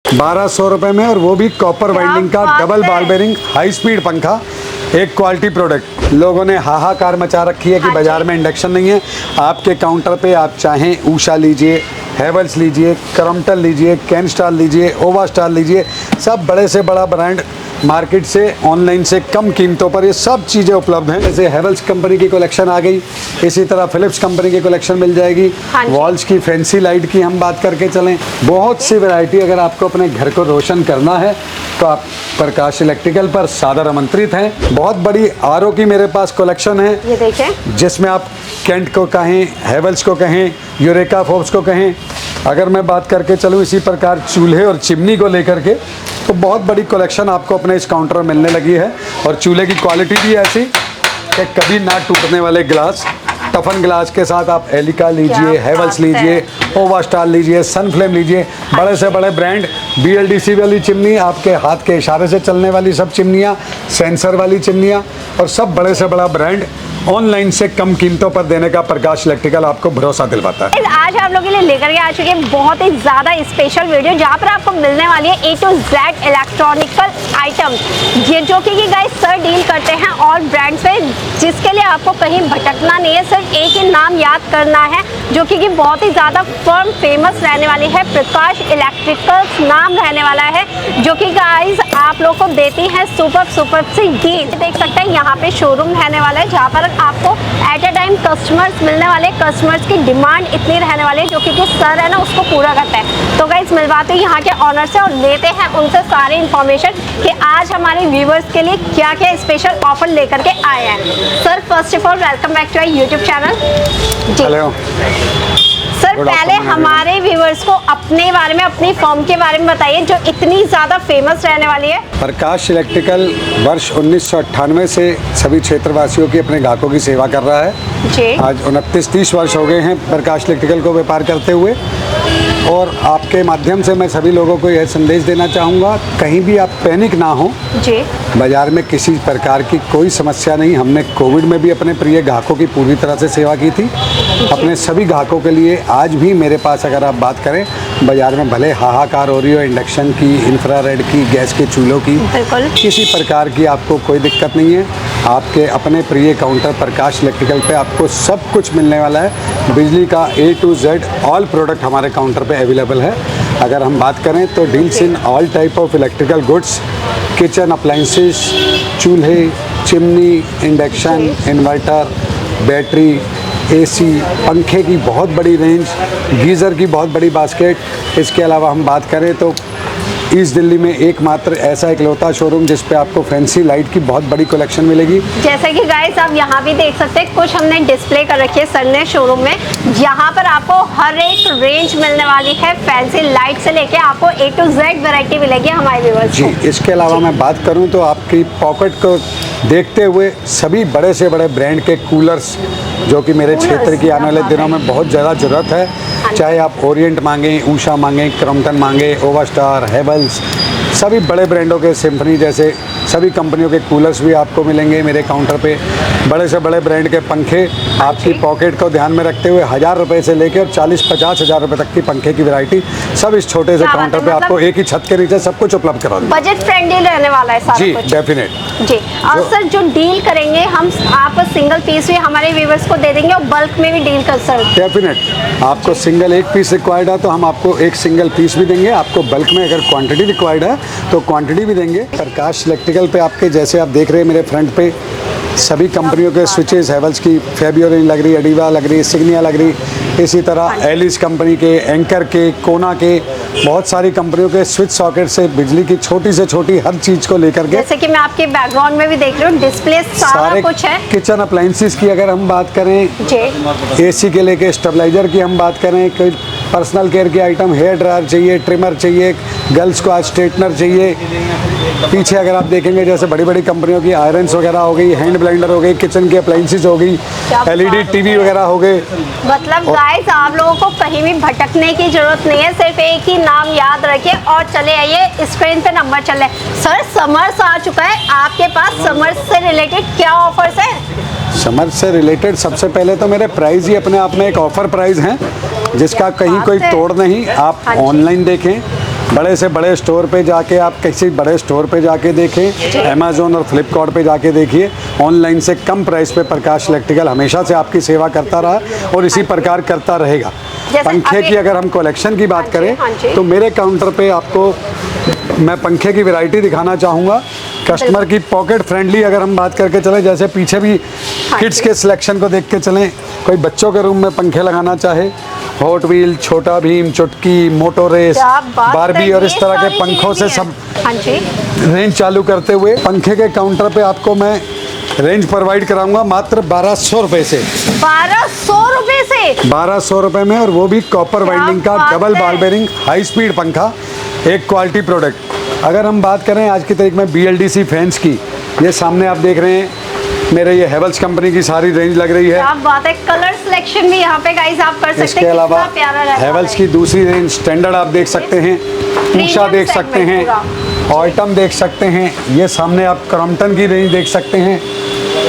1200 रुपये में, और वो भी कॉपर वाइंडिंग का double ball bearing high speed पंखा, एक क्वालिटी प्रोडक्ट। लोगों ने हाहाकार मचा रखी है कि बाजार में इंडक्शन नहीं है। आपके काउंटर पे आप चाहें ऊषा लीजिए, हैवेल्स लीजिए, क्रॉम्पटन लीजिए, कैनस्टार लीजिए, ओवास्टार लीजिए, सब बड़े से बड़ा ब्रांड मार्केट से ऑनलाइन से कम कीमतों पर ये सब चीज़ें उपलब्ध हैं। जैसे हैवेल्स कंपनी की कलेक्शन आ गई, इसी तरह फिलिप्स कंपनी की कलेक्शन मिल जाएगी। वॉल्स की फैंसी लाइट की हम बात करके चलें, बहुत सी वैरायटी। अगर आपको अपने घर को रोशन करना है तो आप प्रकाश इलेक्ट्रिकल पर सादर आमंत्रित हैं। बहुत बड़ी आरओ की मेरे पास कलेक्शन है, ये देखें, जिसमें आप केंट को कहें, हैवेल्स को कहें, यूरेका फोर्ब्स को कहें। अगर मैं बात करके चलूँ इसी प्रकार चूल्हे और चिमनी को लेकर के, तो बहुत बड़ी कलेक्शन आपको अपने इस काउंटर में मिलने लगी है। और चूल्हे की क्वालिटी भी ऐसी कि कभी ना टूटने वाले ग्लास, टफन ग्लास के साथ आप एलिका लीजिए, हैवेल्स लीजिए, ओवास्टार लीजिए, सनफ्लेम लीजिए, बड़े से बड़े ब्रांड। BLDC वाली चिमनी, आपके हाथ के इशारे से चलने वाली सब चिमनियाँ, सेंसर वाली चिमनियाँ, और सब बड़े से बड़ा ब्रांड ऑनलाइन से कम कीमतों पर देने का प्रकाश इलेक्ट्रिकल आपको भरोसा दिलवाता है। आज आप लोगों के लिए लेकर के आ चुके हैं बहुत ही ज़्यादा स्पेशल वीडियो, जहाँ पर आपको मिलने वाली है A to Z electronical item, ये जो कि गाइस सर डील करते हैं और ब्रांड्स पे, जिसके लिए आपको कहीं भटकना नहीं है, सिर्फ एक ही नाम याद करना है, जो कि बहुत ही ज़्यादा फर्म फेमस रहने वाली है। प्रकाश इलेक्ट्रिकल्स नाम रहने वाला है, जो कि गाइस आप लोग को देती है सुपर सी डील। देख सकते हैं यहाँ पे शोरूम रहने वाला है, जहाँ पर आपको एट अ टाइम कस्टमर्स मिलने वाले, कस्टमर्स की डिमांड इतनी रहने वाली है, जो कि सर है ना उसको पूरा करता है। तो गाइस मिलवाते हैं यहाँ के ऑनर से और लेते हैं उनसे सारी इंफॉर्मेशन कि आज हमारे व्यूवर्स के लिए क्या क्या स्पेशल ऑफर लेकर के आए हैं। Sir first of all welcome back to our YouTube channel. Hello sir, पहले हमारे व्यूवर्स को अपने बारे में, अपनी फर्म के बारे में बताइए, जो इतनी ज़्यादा फेमस रहने वाली है। प्रकाश इलेक्ट्रिकल वर्ष 1998 से सभी क्षेत्रवासियों की, अपने ग्राहकों की सेवा कर रहा है जी। आज 29-30 वर्ष हो गए हैं प्रकाश इलेक्ट्रिकल को व्यापार करते हुए। और आपके माध्यम से मैं सभी लोगों को यह संदेश देना चाहूँगा, कहीं भी आप पैनिक ना हो जी। बाजार में किसी प्रकार की कोई समस्या नहीं। हमने कोविड में भी अपने प्रिय ग्राहकों की पूरी तरह से सेवा की थी। अपने सभी ग्राहकों के लिए आज भी मेरे पास अगर आप बात करें, बाजार में भले हाहाकार हो रही हो इंडक्शन की, इंफ्रारेड की, गैस के चूल्हों की, किसी प्रकार की आपको कोई दिक्कत नहीं है। आपके अपने प्रिय काउंटर प्रकाश इलेक्ट्रिकल पे आपको सब कुछ मिलने वाला है। बिजली का A to Z all product हमारे काउंटर पे अवेलेबल है। अगर हम बात करें तो deals in all type of electrical goods, kitchen appliances, चूल्हे, chimney, induction, inverter, battery, AC, पंखे की बहुत बड़ी रेंज, गीज़र की बहुत बड़ी बास्केट। इसके अलावा हम बात करें तो ईस्ट दिल्ली में एकमात्र ऐसा इकलौता शोरूम जिस पे आपको फैंसी लाइट की बहुत बड़ी कलेक्शन मिलेगी। जैसे कि गाइस आप यहाँ भी देख सकते हैं, कुछ हमने डिस्प्ले कर रखी है सर ने शोरूम में। यहाँ पर आपको हर एक रेंज मिलने वाली है, फैंसी लाइट से लेके आपको A to Z वैरायटी मिलेगी हमारे व्यूअर्स जी। इसके अलावा मैं बात करूँ तो आपकी पॉकेट को देखते हुए सभी बड़े से बड़े ब्रांड के कूलर्स, जो कि मेरे क्षेत्र की आने वाले दिनों में बहुत ज़्यादा ज़रूरत है, चाहे आप ओरिएंट मांगें, ऊषा मांगें, क्रॉम्पटन मांगें, ओवास्टार, हैवेल्स, सभी बड़े ब्रांडों के, सिम्फनी जैसे सभी कंपनियों के कूलर्स भी आपको मिलेंगे मेरे काउंटर पे। बड़े से बड़े ब्रांड के पंखे आपकी पॉकेट को ध्यान में रखते हुए 1000 रुपये से लेकर 40-50 हज़ार रुपये तक की पंखे की वैरायटी सब इस छोटे से काउंटर पे आपको एक ही छत के नीचे सब कुछ उपलब्ध करा देंगे। बजट फ्रेंडली रहने वाला है सारा जी, कुछ। डेफिनेट जी। और सर जो डील करेंगे हम, आप सिंगल पीस भी हमारे व्यूवर्स को दे देंगे और बल्क में भी डील कर सकते। डेफिनेट आपको सिंगल एक पीस रिक्वायर्ड है तो हम आपको एक सिंगल पीस भी देंगे। आपको बल्क में अगर क्वांटिटी रिक्वायर्ड है तो क्वांटिटी भी देंगे। प्रकाश इलेक्ट्रिकल पे आपके जैसे आप देख रहे हैं मेरे फ्रंट पे सभी कंपनियों के स्विचेस, हैवेल्स की फेबियोरिन लग रही, अडीवा लग रही, सिग्निया लग रही, इसी तरह एलिस कंपनी के, एंकर के, कोना के, बहुत सारी कंपनियों के स्विच सॉकेट से बिजली की छोटी से छोटी हर चीज को लेकर के, जैसे कि मैं आपके बैकग्राउंड में भी देख रही हूँ डिस्प्ले सारा कुछ है। किचन अप्लायंसेस की अगर हम बात करें जी, AC के लेके स्टेबलाइजर की हम बात करें, कोई पर्सनल केयर के आइटम, हेयर ड्रायर चाहिए, ट्रिमर चाहिए, गर्ल्स को आज स्ट्रेटनर चाहिए। पीछे अगर आप देखेंगे जैसे बड़ी बड़ी कंपनियों की आयरन्स वगैरह हो गई, हैंड ब्लेंडर हो गई, किचन की अप्लायंसेस हो गई, LED TV वगैरह हो गए। मतलब गाइस आप लोगों को कहीं भी भटकने की जरूरत नहीं है, सिर्फ एक ही नाम याद रखिए और चले आइए। स्क्रीन पे नंबर चल रहा है। सर समर्स आ चुका है, आपके पास समर्स से रिलेटेड क्या ऑफर्स है? समर से रिलेटेड सबसे पहले तो मेरे प्राइस ही अपने आप में एक ऑफर प्राइस हैं, जिसका कहीं कोई तोड़ नहीं। आप ऑनलाइन देखें, बड़े से बड़े स्टोर पे जाके आप किसी बड़े स्टोर पे जाके देखें, अमेज़ॉन और फ्लिपकार्ट पे जाके देखिए, ऑनलाइन से कम प्राइस पे प्रकाश इलेक्ट्रिकल हमेशा से आपकी सेवा करता रहा और इसी प्रकार करता रहेगा। पंखे की अगर हम कलेक्शन की बात करें तो मेरे काउंटर पे आपको मैं पंखे की वैरायटी दिखाना चाहूँगा। कस्टमर की पॉकेट फ्रेंडली अगर हम बात करके चलें, जैसे पीछे भी किड्स के सिलेक्शन को देख के चलें, कोई बच्चों के रूम में पंखे लगाना चाहे, हॉट व्हील, छोटा भीम, चुटकी, मोटो रेस, बारबी और इस तरह के पंखों से सब रेंज चालू करते हुए पंखे के काउंटर पे आपको मैं रेंज प्रोवाइड कराऊंगा मात्र 1200 रुपए से। 1200 रुपए से 1200 रुपए में, और वो भी कॉपर वाइंडिंग का double ball bearing high speed पंखा, एक क्वालिटी प्रोडक्ट। अगर हम बात करें आज की तारीख में BLDC फैंस की, ये सामने आप देख रहे हैं मेरे, ये हेवल्स कंपनी की सारी रेंज लग रही है। क्या बात है, कलर सिलेक्शन भी यहाँ पे गाइस आप कर सकते हैं। इसके अलावा हेवल्स की दूसरी रेंज स्टैंडर्ड आप देख सकते हैं, उषा देख सकते हैं, ऑल्टम देख सकते हैं, ये सामने आप क्रॉम्पटन की रेंज देख सकते हैं।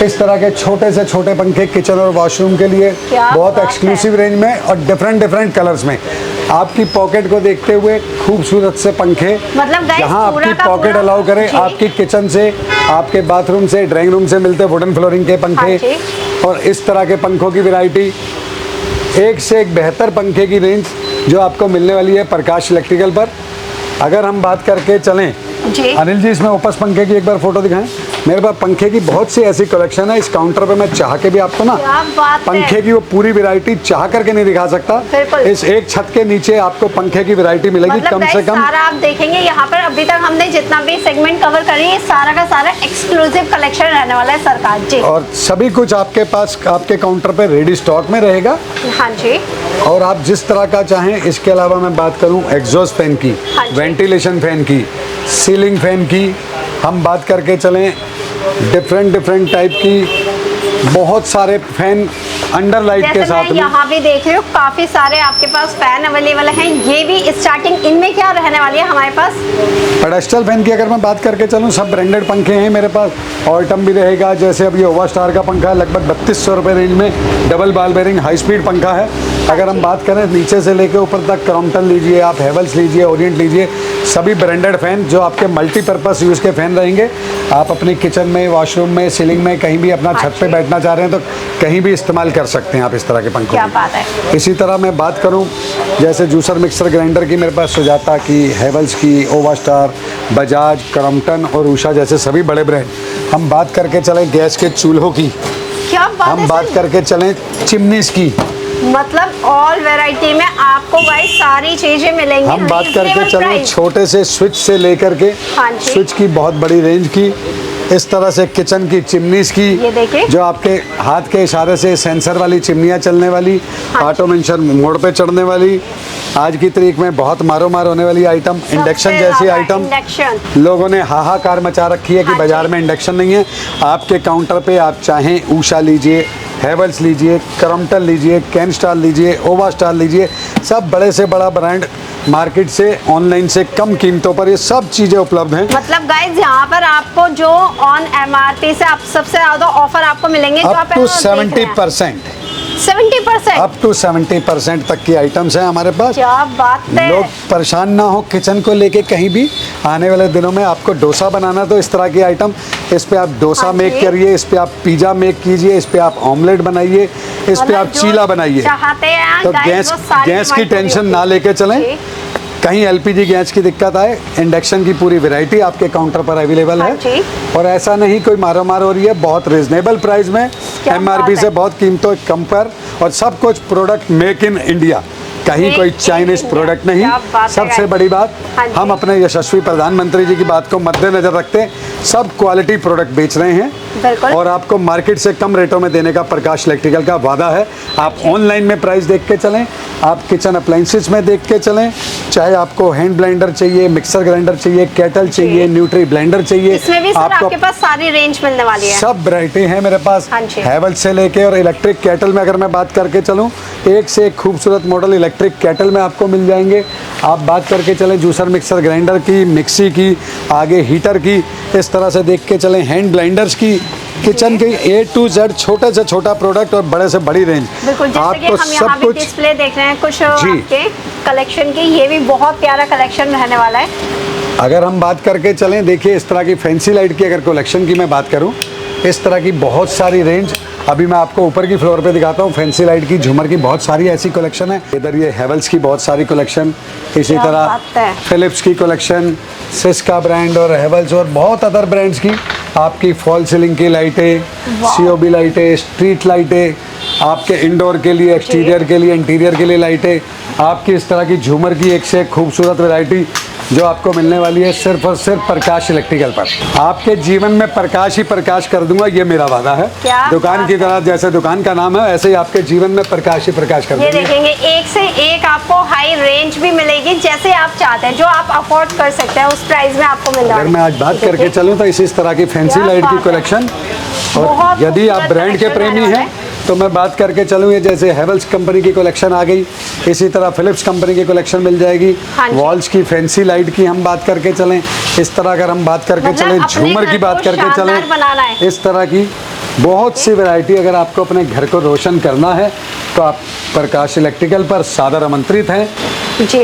इस तरह के छोटे से छोटे पंखे किचन और वॉशरूम के लिए बहुत एक्सक्लूसिव रेंज में और डिफरेंट कलर्स में, आपकी पॉकेट को देखते हुए खूबसूरत से पंखे, मतलब जहां आपकी पॉकेट अलाउ करें, आपकी किचन से, आपके बाथरूम से, ड्राइंग रूम से मिलते वुडन फ्लोरिंग के पंखे और इस तरह के पंखों की वैरायटी, एक से एक बेहतर पंखे की रेंज जो आपको मिलने वाली है प्रकाश इलेक्ट्रिकल पर। अगर हम बात करके चलें अनिल जी, इसमें ओपस पंखे की एक बार फोटो दिखाएं। मेरे पास पंखे की बहुत सी ऐसी कलेक्शन है, इस काउंटर पे मैं चाह के भी आपको ना पंखे की वो पूरी वैरायटी चाह करके नहीं दिखा सकता। इस एक छत के नीचे आपको पंखे की वैरायटी मिलेगी, मतलब कम से कम सारा आप देखेंगे यहाँ पर। अभी तक हमने जितना भी सेगमेंट कवर करी है, सारा का सारा एक्सक्लूसिव कलेक्शन रहने वाला है सरकार जी, और सभी कुछ आपके पास आपके काउंटर पे रेडी स्टॉक में रहेगा। हाँ जी, और आप जिस तरह का चाहें। इसके अलावा मैं बात करूं एग्जॉस्ट फैन की, वेंटिलेशन फैन की, सीलिंग फैन की, हम बात करके चलें डिफरेंट टाइप की बहुत सारे फैन अंडर लाइट के साथ में। यहाँ भी देख रहे हो काफी सारे आपके पास फैन अवेलेबल हैं। ये भी स्टार्टिंग इनमें क्या रहने वाली है हमारे पास? पेडेस्टल फैन की अगर मैं बात करके चलूँ, सब ब्रांडेड पंखे हैं मेरे पास। ऑल्टम भी रहेगा, जैसे अभी ओवा स्टार का पंखा है, लगभग 3200 रुपये रेंज में, double ball bearing high speed पंखा है। अगर हम बात करें नीचे से लेके ऊपर तक, क्रॉम्पटन लीजिए आप, हेवल्स लीजिए, ओरिएंट लीजिए, सभी ब्रांडेड फैन जो आपके मल्टीपर्पज़ यूज़ के फैन रहेंगे। आप अपनी किचन में, वॉशरूम में, सीलिंग में, कहीं भी अपना छत पे बैठना चाह रहे हैं तो कहीं भी इस्तेमाल कर सकते हैं आप इस तरह के पंखों। क्या बात है। इसी तरह मैं बात करूं, जैसे जूसर मिक्सर ग्राइंडर की मेरे पास सुजाता की, हेवल्स की, ओवा स्टार, बजाज, क्रॉम्पटन और उषा जैसे सभी बड़े ब्रांड। हम बात करके चलें गैस के चूल्हों की, क्या बात है। हम बात करके चलें चिमनीज की, मतलब ऑल वैरायटी में आपको भाई सारी चीजें मिलेंगी। हम बात करके चलें छोटे से स्विच से लेकर के स्विच की बहुत बड़ी रेंज की, इस तरह से किचन की चिमनीज की, ये देखिए जो आपके हाथ के इशारे से सेंसर वाली चिमनियाँ चलने वाली, ऑटोमेशन मोड पे चढ़ने वाली, आज की तारीख में बहुत मारो मार होने वाली आइटम, इंडक्शन जैसी आइटम। लोगों ने हाहाकार मचा रखी है कि बाजार में इंडक्शन नहीं है। आपके काउंटर पे आप चाहें उषा लीजिए, हेवल्स लीजिए, क्रॉम्पटन लीजिए, कैनस्टार लीजिए, ओवा स्टार लीजिए, सब बड़े से बड़ा ब्रांड मार्केट से ऑनलाइन से कम कीमतों पर ये सब चीज़ें उपलब्ध हैं। मतलब गाइज यहाँ पर आपको जो ऑन MRP से आप सबसे ज़्यादा ऑफर आपको मिलेंगे अप टू 70%, 70%, अप टू 70% तक की आइटम्स हैं हमारे पास। क्या बात है। लोग परेशान ना हो किचन को लेके कहीं भी। आने वाले दिनों में आपको डोसा बनाना तो इस तरह की आइटम, इस पे आप डोसा मेक करिए, इस पे आप पिज़्ज़ा मेक कीजिए, इस पे आप ऑमलेट बनाइए, इस पे आप चीला बनाइए। तो गैस की टेंशन ना लेके चलें, कहीं LPG गैस की दिक्कत आए, इंडक्शन की पूरी वैरायटी आपके काउंटर पर अवेलेबल है। और ऐसा नहीं कोई मारो मार हो रही है, बहुत रिजनेबल प्राइस में, MRP से बहुत कीमतों कम पर, और सब कुछ प्रोडक्ट मेक इन इंडिया, कहीं कोई चाइनीज प्रोडक्ट नहीं। सबसे बड़ी बात, हम अपने यशस्वी प्रधानमंत्री जी की बात को मद्देनजर रखते सब क्वालिटी प्रोडक्ट बेच रहे हैं और आपको मार्केट से कम रेटों में देने का प्रकाश इलेक्ट्रिकल का वादा है। आप ऑनलाइन में प्राइस देख के चलें, आप किचन अप्लाइंसेस में देख के चलें, चाहे आपको हैंड ब्लेंडर चाहिए, मिक्सर ग्राइंडर चाहिए, केटल चाहिए, न्यूट्री ब्लेंडर चाहिए, इसमें भी सर आपके पास सारी रेंज मिलने वाली है। सब वैरायटी है मेरे पास, हैवल्स से लेके। और इलेक्ट्रिक केटल में अगर मैं बात करके चलूँ, एक से एक खूबसूरत मॉडल इलेक्ट्रिक केटल में आपको मिल जाएंगे। आप बात करके चलें जूसर मिक्सर ग्राइंडर की, मिक्सी की, आगे हीटर की, इस तरह से देख के चलें हैंड ब्लेंडर्स की, किचन के A to Z छोटे से छोटा प्रोडक्ट और बड़े से बड़ी रेंज। बिल्कुल, जैसे कि हम सब कुछ डिस्प्ले देख रहे हैं, कुछ आपके कलेक्शन की, ये भी बहुत प्यारा कलेक्शन रहने वाला है। अगर हम बात करके चलें, देखिए इस तरह की फैंसी लाइट की अगर कलेक्शन की मैं बात करूं, इस तरह की बहुत सारी रेंज अभी मैं आपको ऊपर की फ्लोर पे दिखाता हूं। फैंसी लाइट की झूमर की बहुत सारी ऐसी कलेक्शन है। इधर ये हेवल्स की बहुत सारी कलेक्शन, इसी तरह फिलिप्स की कलेक्शन, सिस्का ब्रांड और हेवल्स और बहुत अदर ब्रांड्स की आपकी फॉल सीलिंग की लाइटें, सीओबी लाइटें, स्ट्रीट लाइटें, आपके इंडोर के लिए, एक्सटीरियर के लिए, इंटीरियर के लिए लाइटें, आपकी इस तरह की झूमर की एक से एक खूबसूरत वैरायटी जो आपको मिलने वाली है सिर्फ और सिर्फ प्रकाश इलेक्ट्रिकल पर। आपके जीवन में प्रकाश ही प्रकाश कर दूंगा, ये मेरा वादा है। दुकान की तरह, जैसे दुकान का नाम है ऐसे ही आपके जीवन में प्रकाश ही प्रकाश कर दूंगा। ये देखेंगे एक से एक आपको हाई रेंज भी मिलेगी, जैसे आप चाहते हैं, जो आप अफोर्ड कर सकते हैं उस प्राइस में आपको मिल रहा है। अगर मैं आज बात करके चलूँ तो इस तरह की फैंसी लाइट की कलेक्शन, और यदि आप ब्रांड के प्रेमी हैं तो मैं बात करके चलूँ, ये जैसे हेवल्स कंपनी की कलेक्शन आ गई, इसी तरह फिलिप्स कंपनी की कलेक्शन मिल जाएगी। वॉल्स की फैंसी लाइट की हम बात करके चलें, इस तरह अगर हम बात करके चलें, झूमर की बात करके चलें, इस तरह की बहुत सी वैरायटी। अगर आपको अपने घर को रोशन करना है तो आप प्रकाश इलेक्ट्रिकल पर सादर आमंत्रित हैं जी।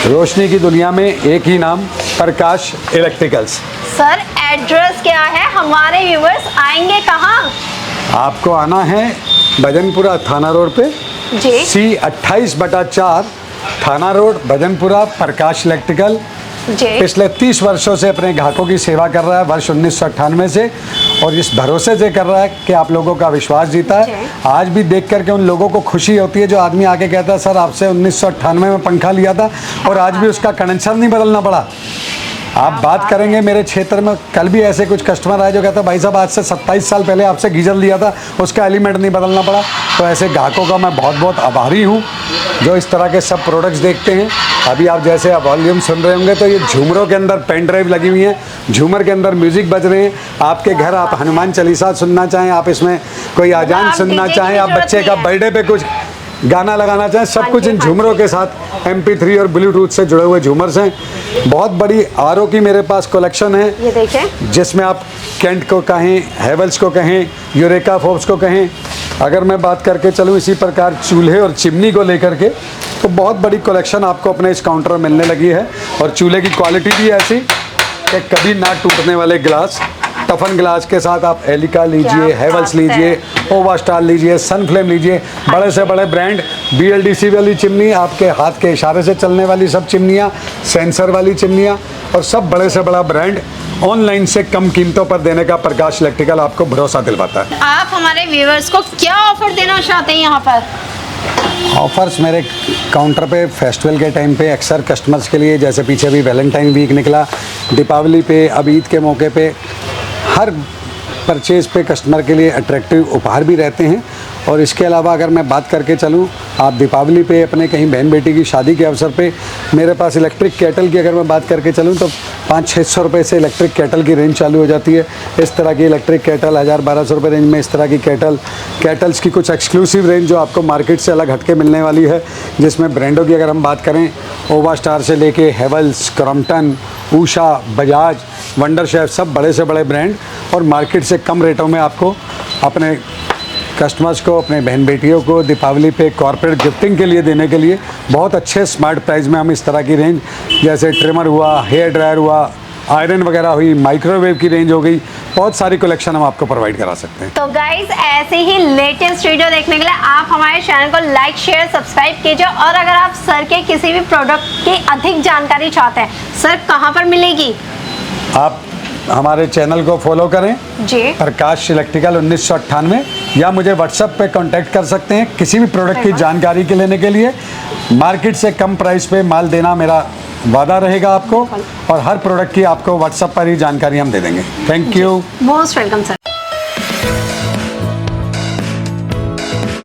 रोशनी की दुनिया में एक ही नाम, प्रकाश इलेक्ट्रिकल्स। सर एड्रेस क्या है, हमारे व्यूअर्स आएंगे कहाँ? आपको आना है भजनपुरा थाना रोड पे, जी। C28/4 थाना रोड भजनपुरा। प्रकाश इलेक्ट्रिकल पिछले 30 वर्षों से अपने ग्राहकों की सेवा कर रहा है, वर्ष 1998 से, और इस भरोसे से कर रहा है कि आप लोगों का विश्वास जीता है। आज भी देख करके उन लोगों को खुशी होती है जो आदमी आके कहता है सर आपसे 1998 में पंखा लिया था और आज भी उसका कनेक्शन नहीं बदलना पड़ा। आप बात करेंगे मेरे क्षेत्र में, कल भी ऐसे कुछ कस्टमर आए जो कहता भाई साहब आज से 27 साल पहले आपसे गीजर लिया था, उसका एलिमेंट नहीं बदलना पड़ा। तो ऐसे ग्राहकों का मैं बहुत बहुत आभारी हूँ जो इस तरह के सब प्रोडक्ट्स देखते हैं। अभी आप जैसे वॉल्यूम सुन रहे होंगे तो ये झूमरों के अंदर पेन ड्राइव लगी हुई है, झूमर के अंदर म्यूजिक बज रहे हैं। आपके घर आप हनुमान चालीसा सुनना चाहें, आप इसमें कोई आजान सुनना चाहें, आप बच्चे का बर्थडे पे कुछ गाना लगाना चाहें, सब कुछ इन झूमरों के साथ MP3 और ब्लूटूथ से जुड़े हुए झूमर्स हैं। बहुत बड़ी RO की मेरे पास कलेक्शन है, ये देखें, जिसमें आप केंट को कहें, हेवल्स को कहें, यूरेका फोर्ब्स को कहें। अगर मैं बात करके चलूँ इसी प्रकार चूल्हे और चिमनी को लेकर के, तो बहुत बड़ी कलेक्शन आपको अपने इस काउंटर में मिलने लगी है। और चूल्हे की क्वालिटी भी ऐसी कि कभी ना टूटने वाले ग्लास, टफन ग्लास के साथ आप एलिका लीजिए, हेवल्स लीजिए, ओवा स्टार लीजिए, सनफ्लेम लीजिए, बड़े से बड़े ब्रांड, BLDC वाली चिमनी, आपके हाथ के इशारे से चलने वाली सब चिमनियाँ, सेंसर वाली चिमनियाँ, और सब बड़े से बड़ा ब्रांड ऑनलाइन से कम कीमतों पर देने का प्रकाश इलेक्ट्रिकल आपको भरोसा दिलवाता है। आप हमारे व्यूअर्स को क्या ऑफर देना चाहते हैं यहाँ पर? ऑफर्स मेरे काउंटर पे फेस्टिवल के टाइम पे अक्सर कस्टमर्स के लिए, जैसे पीछे भी वैलेंटाइन वीक निकला, दीपावली पे, अब ईद के मौके पे, हर परचेज़ पे कस्टमर के लिए अट्रैक्टिव उपहार भी रहते हैं। और इसके अलावा अगर मैं बात करके चलूँ, आप दीपावली पे अपने कहीं बहन बेटी की शादी के अवसर पे मेरे पास इलेक्ट्रिक केटल की अगर मैं बात करके चलूँ तो 500-600 रुपये से इलेक्ट्रिक केटल की रेंज चालू हो जाती है। इस तरह की इलेक्ट्रिक केटल 1000-1200 रुपये रेंज में, इस तरह की केटल्स की कुछ एक्सक्लूसिव रेंज जो आपको मार्केट से अलग हटके मिलने वाली है, जिसमें ब्रांडों की अगर हम बात करें, ओवा स्टार से लेके Havells, Crompton, Usha, Bajaj, wonder chef, सब बड़े से बड़े ब्रांड और मार्केट से कम रेटों में आपको अपने कस्टमर्स को, अपने बहन बेटियों को दीपावली पे कॉर्पोरेट गिफ्टिंग के लिए देने के लिए बहुत अच्छे स्मार्ट प्राइस में हम इस तरह की रेंज, जैसे ट्रिमर हुआ, हेयर ड्रायर हुआ, आयरन वगैरह हुई, माइक्रोवेव की रेंज हो गई, बहुत सारी कलेक्शन हम आपको प्रोवाइड करा सकते हैं। तो गाइज ऐसे ही लेटेस्ट वीडियो देखने के लिए आप हमारे चैनल को लाइक, शेयर, सब्सक्राइब कीजिए। और अगर आप सर के किसी भी प्रोडक्ट की अधिक जानकारी चाहते हैं, सर कहाँ पर मिलेगी? आप हमारे चैनल को फॉलो करें जी, प्रकाश इलेक्ट्रिकल 1998, या मुझे व्हाट्सएप पे कांटेक्ट कर सकते हैं किसी भी प्रोडक्ट की जानकारी के लेने के लिए। मार्केट से कम प्राइस पे माल देना मेरा वादा रहेगा आपको, और हर प्रोडक्ट की आपको व्हाट्सएप पर ही जानकारी हम दे देंगे। Thank you, most welcome sir.